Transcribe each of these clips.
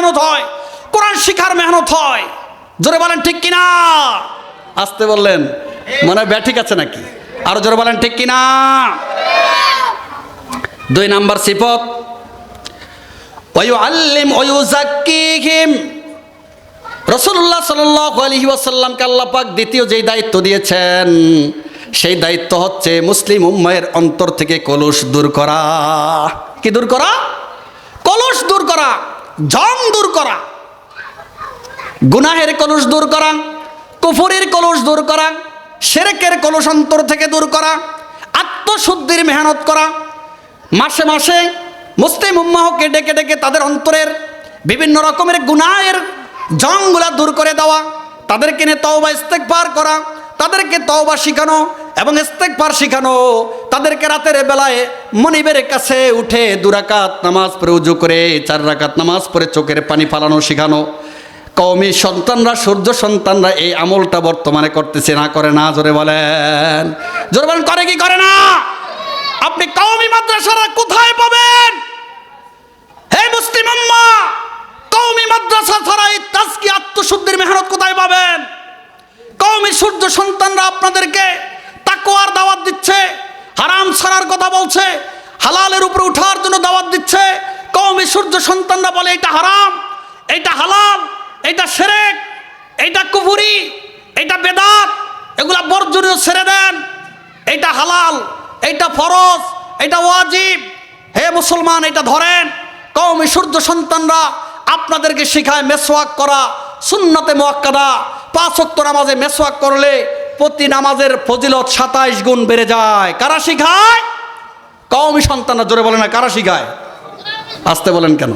মেহনত হয়, কোরআন শিখার মেহনত হয়। জোরে বলেন ঠিক কিনা? আসতে বললেন, মনে হয় ব্যাঠিক আছে নাকি? আরো জোরে বলেন ঠিক কিনা? 2 নাম্বার সিফত, ওয়ায়ুআল্লিম ওয়ায়ুযাক্কিহিম। রাসূলুল্লাহ সাল্লাল্লাহু আলাইহি ওয়াসাল্লামকে আল্লাহ পাক দ্বিতীয় যেই দায়িত্ব দিয়েছেন, সেই দায়িত্ব হচ্ছে মুসলিম উম্মাহের অন্তর থেকে কলুষ দূর করা। কি দূর করা? কলুষ দূর করা, জং দূর করা, গুনাহের কলুষ দূর করা, কুফরের কলুষ দূর করা, শিরকের কলুষ অন্তর থেকে দূর করা, আত্মশুদ্ধির মেহনত করা। মাসে মাসে মুসলিম উম্মাহকে ডেকে ডেকে তাদের অন্তরের বিভিন্ন রকমের গুনাহের জংগুলা দূর করে দেওয়া, তাদেরকে নিয়ে তওবা ইস্তেগফার করা, তাদেরকে তওবা শিখানো এবং ইস্তেগফার শিখানো, তাদেরকে রাতের বেলায় মনিবের কাছে উঠে 2 রাকাত নামাজ পড়ে উজু করে 4 রাকাত নামাজ পড়ে চোখের পানি ফালানো শিখানো। কওমি সন্তানরা, সূর্য সন্তানরা এই আমলটা বর্তমানে করতেছে না করে না? জোরে বলেন, জোরে বলেন, করে কি করে না? আপনি কওমি মাদ্রাসারা কোথায় পাবেন? হে মুসলিম উম্মাহ, কওমি মাদ্রাসা ছাড়া এই তাজকিয়া আত্মশুদ্ধির মেহনত কোথায় পাবেন? কওমি সূর্য সন্তানরা আপনাদেরকে তাকওয়ার দাওয়াত দিচ্ছে, হারাম ছাড়ার কথা বলছে, হালালের উপরে ওঠার জন্য দাওয়াত দিচ্ছে। কওমি সূর্য সন্তানরা বলে এটা হারাম, এটা হালাল, এটা শিরক, এটা কুফরি, এটা বেদাত, এগুলা বর্জনীয়, ছেড়ে দেন। এটা হালাল, এটা ফরজ, এটা ওয়াজিব। হে মুসলমান, এটা ধরেন। কওমি সূর্য সন্তানরা আপনাদেরকে শেখায় মেসওয়াক করা, সুন্নতে মুআক্কাদা। 5 ওয়াক্ত নামাজে মেসওয়াক করলে প্রতি নামাজের ফজিলত 27 গুণ বেড়ে যায়। কারা শিখায়? কওমি সন্তানরা। জোরে বলে না, কারা শিখায়? আসতে বলেন কেন?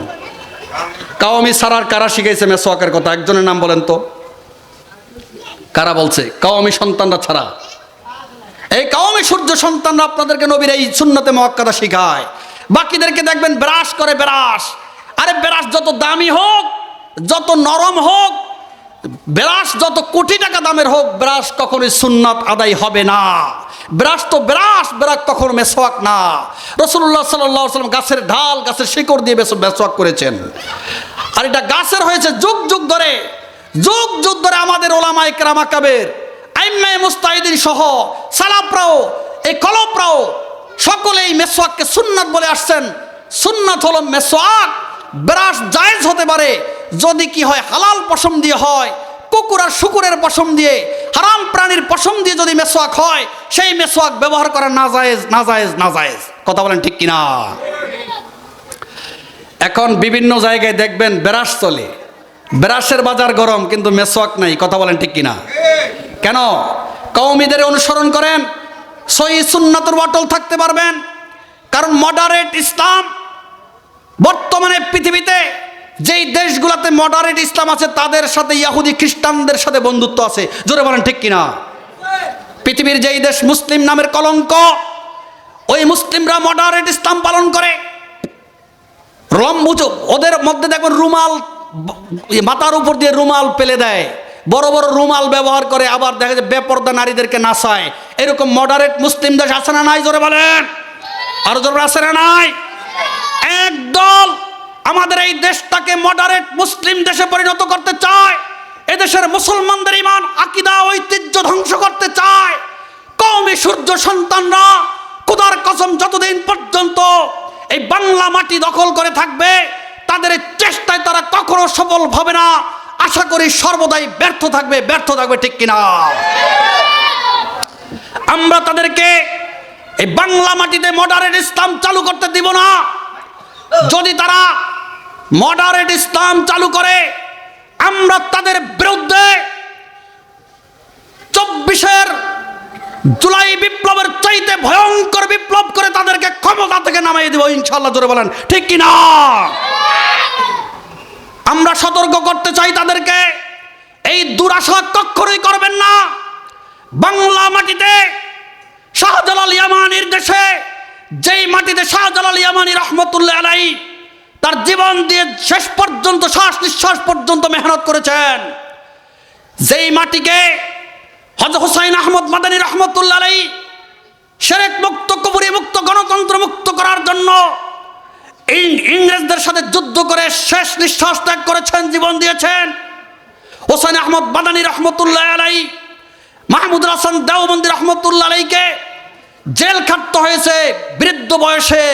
কওমি সারার কারা শিখাইছে মেসওয়াকের কথা? একজনের নাম বলেন তো, কারা বলছে? কওমি সন্তানরা ছাড়া। এই কওমি সূর্য সন্তানরা আপনাদেরকে নবীর এই সুন্নতে মুআক্কাদা শিখায়। বাকিদেরকে দেখবেন ব্রাশ করে, ব্রাশ। আরে ব্রাশ যত দামি হোক, যত নরম হোক, ব্রাশ যত কোটি টাকা দামের হোক, ব্রাশ কখনোই সুন্নাত আদায় হবে না। ব্রাশ তো ব্রাশ, ব্রাশ কখনো মেসওয়াক না। রাসূলুল্লাহ সাল্লাল্লাহু আলাইহি ওয়াসাল্লাম গাছের ঢাল, গাছের শিকড় দিয়ে মেসওয়াক করেছেন। আর এটা গাছের হয়েছে যুগ যুগ ধরে, যুগ যুগ ধরে আমাদের ওলামায়ে কেরাম আকাবের, আইম্মায়ে মুজতাহিদিন সহ সালাফরাও, এই কলবরাও সকলেই মেসওয়াককে সুন্নাত বলে আসছেন। সুন্নাত হলো মেসওয়াক। ব্রাশ জায়েজ হতে পারে যদি কি হয়, হালাল পশম দিয়ে হয়, কুকুর আর শুকুরের পশম দিয়ে, হারাম প্রাণীর পশম দিয়ে যদি মেসওয়াক হয়, সেই মেসওয়াক ব্যবহার করা নাজায়েজ, নাজায়েজ, নাজায়েজ। কথা বলেন ঠিক কিনা? এখন বিভিন্ন জায়গায় দেখবেন ব্রাশ চলে, ব্রাশের বাজার গরম, কিন্তু মেসওয়াক নাই। কথা বলেন ঠিক কিনা? কেন? কওমিদের অনুসরণ করেন, সহিহ সুন্নাতের অটল থাকতে পারবেন। কারণ মডারেট ইসলাম বর্তমানে পৃথিবীতে যেই দেশগুলোতে মডারেট ইসলাম আছে, তাদের সাথে ইহুদি খ্রিস্টানদের সাথে বন্ধুত্ব আছে। জোরে বলেন ঠিক কিনা? পৃথিবীর যেই দেশ মুসলিম নামের কলঙ্ক, ওই মুসলিমরা মডারেট ইসলাম পালন করে। ওদের মধ্যে দেখবেন রুমাল, মাথার উপর দিয়ে রুমাল পেলে দেয়, বড় বড় রুমাল ব্যবহার করে, আবার দেখা যায় বেপর্দা নারীদেরকে নাচায়। এরকম মডারেট মুসলিম দেশ আছে না নাই? জোরে বলেন, আরো জোরে আছে না নাই? একদল আমাদের এই দেশটাকে মডারেট মুসলিম দেশে পরিণত করতে চায়, এদেশের মুসলমানদের ঈমান, আকীদা, ঐতিহ্য ধ্বংস করতে চায়। কওমি সূর্য সন্তানরা খোদার কসম যতদিন পর্যন্ত এই বাংলা মাটি দখল করে থাকবে, তাদের চেষ্টায় তারা কখনো সফল হবে না। আশা করি সর্বদাই ব্যর্থ থাকবে, ব্যর্থ থাকবে। ঠিক কিনা? আমরা তাদেরকে এই বাংলা মাটিতে মডারেট ইসলাম চালু করতে দিব না। যদি তারা মডারেট ইসলাম চালু করে, আমরা তাদের বিরুদ্ধে 24 জুলাই বিপ্লবের চাইতে ভয়ঙ্কর বিপ্লব করে তাদেরকে ক্ষমতা থেকে নামিয়ে দেব ইনশাআল্লাহ। জোরে বলেন ঠিক কিনা? আমরা সতর্ক করতে চাই তাদেরকে, এই দুরাশা কখনোই করবেন না। বাংলা মাটিতে শাহজালাল ইয়ামানির দেশে, যেই মাটিতে শাহজালাল ইয়ামানি রহমতুল্লাহ আলাইহি তার জীবন দিয়ে শেষ পর্যন্ত, শ্বাস নিঃশ্বাস পর্যন্ত মেহনত করেছেন, যেই মাটিকে হযরত হুসাইন আহমদ মাদানী রহমতুল্লাহ আলাইহি শিরক মুক্ত, কুফরি মুক্ত, গণতন্ত্র মুক্ত করার জন্য ইংরেজদের সাথে যুদ্ধ করে শেষ নিঃশ্বাস ত্যাগ করেছেন, জীবন দিয়েছেন। হোসেন আহমদ মাদানী রহমতুল্লাহ আলাইহি, মাহমুদুল হাসান দেওবন্দি রহমতুল্লাহ আলাইহিকে জেল খাটতে হয়েছে, বৃদ্ধ বয়সে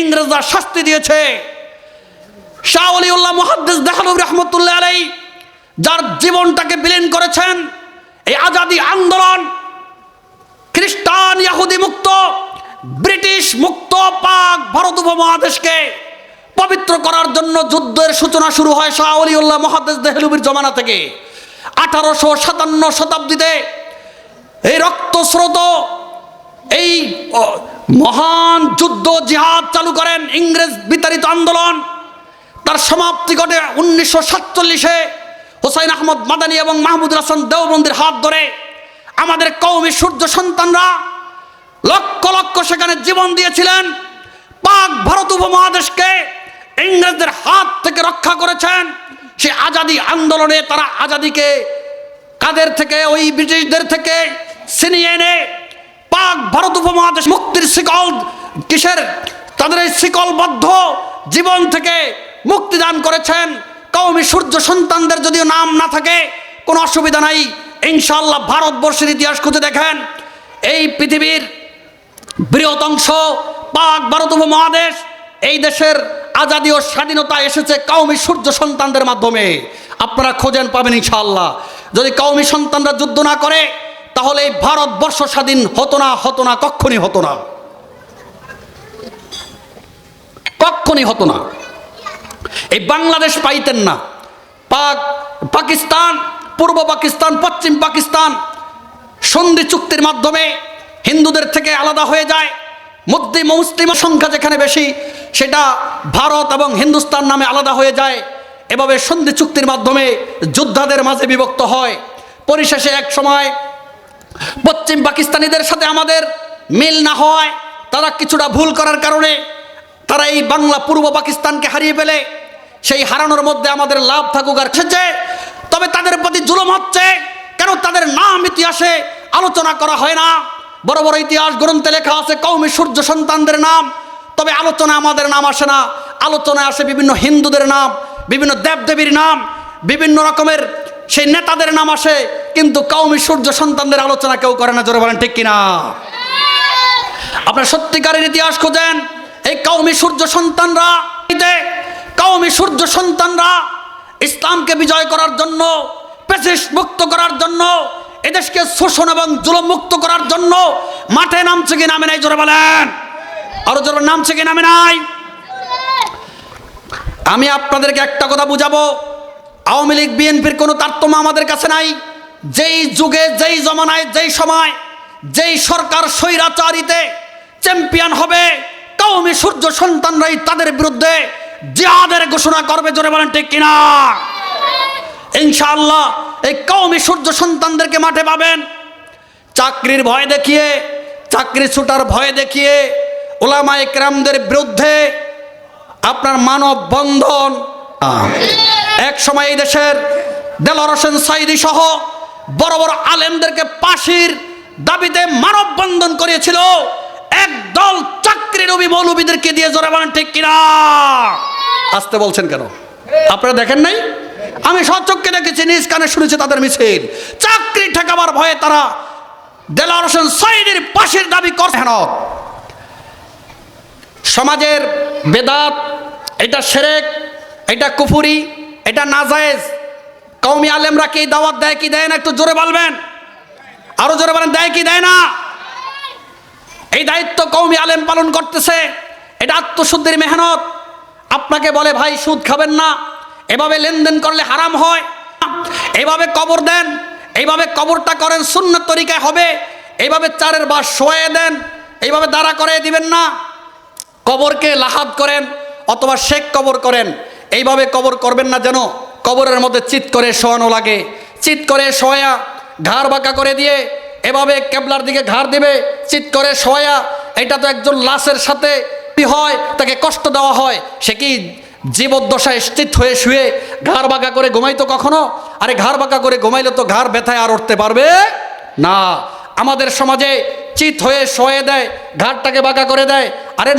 ইংরেজরা শাস্তি দিয়েছে। শাহ ওলিউল্লাহ মুহাদ্দিস দেহলভী রহমতুল্লাহ আলাইহি যার জীবনটাকে বিলীন করেছেন এই আজাদি আন্দোলন, খ্রিস্টান ইহুদি মুক্ত, ব্রিটিশ মুক্ত পাক ভারত উপমহাদেশকে পবিত্র করার জন্য যুদ্ধের সূচনা শুরু হয় শাহ ওলিউল্লাহ মুহাদ্দিস দেহলভীর জমানা থেকে। 1857 শতাব্দীতে এই রক্তস্রোত এই মহান যুদ্ধ জিহাদ চালু করেন ইংরেজ বিতাড়িত আন্দোলন। তার সমাপ্তি ঘটে 1947-এ হোসেন আহমদ মাদানী এবং মাহমুদুল হাসান দেওবন্দির হাত ধরে আমাদের কওমি সূর্য সন্তানরা লক্ষ লক্ষ সেখানে জীবন দিয়েছিলেন, পাক ভারত উপমহাদেশকে ইংরেজদের হাত থেকে রক্ষা করেছেন। সেই আজাদি আন্দোলনে তারা আজাদিকে কাদের থেকে, ওই ব্রিটিশদের থেকে ছিনিয়ে এনে পাক ভারত উপমহাদেশ মুক্তির শিকল কিসের তাদের এই শিকলবদ্ধ জীবন থেকে মুক্তিদান করেছেন। কওমি সূর্য সন্তানদের যদিও নাম না থাকে কোনো অসুবিধা নাই, ইনশাআল্লাহ ভারতবর্ষের ইতিহাস খুঁজে দেখেন, এই পৃথিবীর বৃহৎ অংশ পাক ভারত উপমহাদেশ, এই দেশের আজাদি ও স্বাধীনতা এসেছে কওমি সূর্য সন্তানদের মাধ্যমে। আপনারা খোঁজেন, পাবেন ইনশাআল্লাহ। যদি কওমি সন্তানরা যুদ্ধ না করে তাহলে এই ভারতবর্ষ স্বাধীন হতো না, কখনই হতো না, কখনই হতো না। এই বাংলাদেশ পাইতেন না। পাকিস্তান, পূর্ব পাকিস্তান, পশ্চিম পাকিস্তান সন্ধি চুক্তির মাধ্যমে হিন্দুদের থেকে আলাদা হয়ে যায়। মুসলিম সংখ্যা যেখানে বেশি সেটা ভারত এবং হিন্দুস্তান নামে আলাদা হয়ে যায়। এভাবে সন্ধি চুক্তির মাধ্যমে যোদ্ধাদের মাঝে বিভক্ত হয়। পরিশেষে এক সময় পশ্চিম পাকিস্তানিদের সাথে আমাদের মিল না হয়, তারা কিছুটা ভুল করার কারণে তারা এই বাংলা পূর্ব পাকিস্তানকে হারিয়ে ফেলে। সেই হারানোর মধ্যে আমাদের লাভ থাকুক আর এসেছে, তবে তাদের প্রতি জুলুম হচ্ছে কেন তাদের নাম ইতিহাসে আলোচনা করা হয় না। বড় বড় ইতিহাস গ্রন্থে লেখা আছে কওমি সূর্য সন্তানদের নাম, তবে আলোচনা আমাদের নাম আসে না। আলোচনায় আসে বিভিন্ন হিন্দুদের নাম, বিভিন্ন দেবদেবীর নাম, বিভিন্ন রকমের সেই নেতাদের নাম আসে, কিন্তু কওমি সূর্য সন্তানদের আলোচনা কেউ করে না। জোরে বলেন ঠিক কিনা? আপনার সত্যিকারের ইতিহাস খোঁজেন, এই কওমি সূর্য সন্তানরা ইসলামকে বিজয় করার জন্য, পেশিস মুক্ত করার জন্য, এদেশকে শোষণ এবং জুলুম মুক্ত করার জন্য মাঠে নামছে কি নামে নাই? জোরে বলেন, আরো জোরে নামছে কি নামে নাই? আমি আপনাদেরকে একটা কথা বুঝাবো, আওয়ামী লীগ বিএনপির কোনো তারতম্য আমাদের কাছে নাই। যেই যুগে, যেই জমানায়, যেই সময়, যেই সরকার স্বৈরাচারীতে চ্যাম্পিয়ন হবে, কওমি সূর্য সন্তানরাই তাদের বিরুদ্ধে জিহাদের ঘোষণা করবে। জোরে বলেন ঠিক কিনা? ইনশাআল্লাহ এই কওমি সূর্য সন্তানদেরকে মাঠে পাবেন। চাকরির ভয় দেখিয়ে, চাকরি ছুটার ভয় দেখিয়ে উলামায়ে কেরামদের বিরুদ্ধে আপনার মানববন্ধন, এক সময় এই দেশের দেলোয়ার হোসেন সাঈদী সহ বড় বড় আলেমদেরকে ফাঁসির দাবিতে মানববন্ধন করিয়েছিল একদল চাকরিরবি মৌলবীদেরকে দিয়ে। জোরে বলেন ঠিক কিনা? আসতে বলছেন কেন? আপনারা দেখেন নাই? আমি সচক্ষে দেখেছি, নিজ কানে শুনেছি তাদের মিছিল। চাকরি ঠেকাবার ভয়ে তারা দেলোয়ার হোসেন সাঈদীর ফাঁসির দাবি করছেন। সমাজের বেদাত, এটা শিরক, এটা কুফরি, এটা নাজায়েজ। কওমি আলেমরা কি দাওয়াত দেয় কি দেয় না? একটু জোরে বলবেন, আরো জোরে বলেন, দেয় কি দেয় না? এই দায়িত্ব কওমি আলেম পালন করতেছে। এটা আত্মশুদ্ধির মেহনত। আপনাকে বলে ভাই সুদ খাবেন না, এভাবে লেনদেন করলে হারাম হয়, এইভাবে কবর দেন, এইভাবে কবরটা করেন সুন্নাত তরিকায় হবে, এইভাবে চারের বাস শোয়ে দেন, এইভাবে দাঁড়া করে দিবেন না, কবরকে লাহাদ করেন অথবা শেখ কবর করেন, এইভাবে কবর করবেন না যেন কবরের মধ্যে চিৎ করে শোয়ানো লাগে। চিৎ করে শোয়া, ঘাড় বাঁকা করে দিয়ে এভাবে কেবলার দিকে ঘাড় দিবে, চিৎ করে শোয়া। এটা তো একজন লাশের সাথে হয়, তাকে কষ্ট দেওয়া হয়। সে কি জীবদ্দশায় স্থিত হয়ে শুয়ে ঘাড় বাঁকা করে ঘুমাইতো কখনো? আরে ঘাড় বাঁকা করে ঘুমাইলে তো ঘাড় ব্যথায় আর উঠতে পারবে না। আমাদের সমাজে চিৎ হয়ে শোয়ে দেয়, ঘাড়টাকে বাঁকা করে দেয়। আরে না।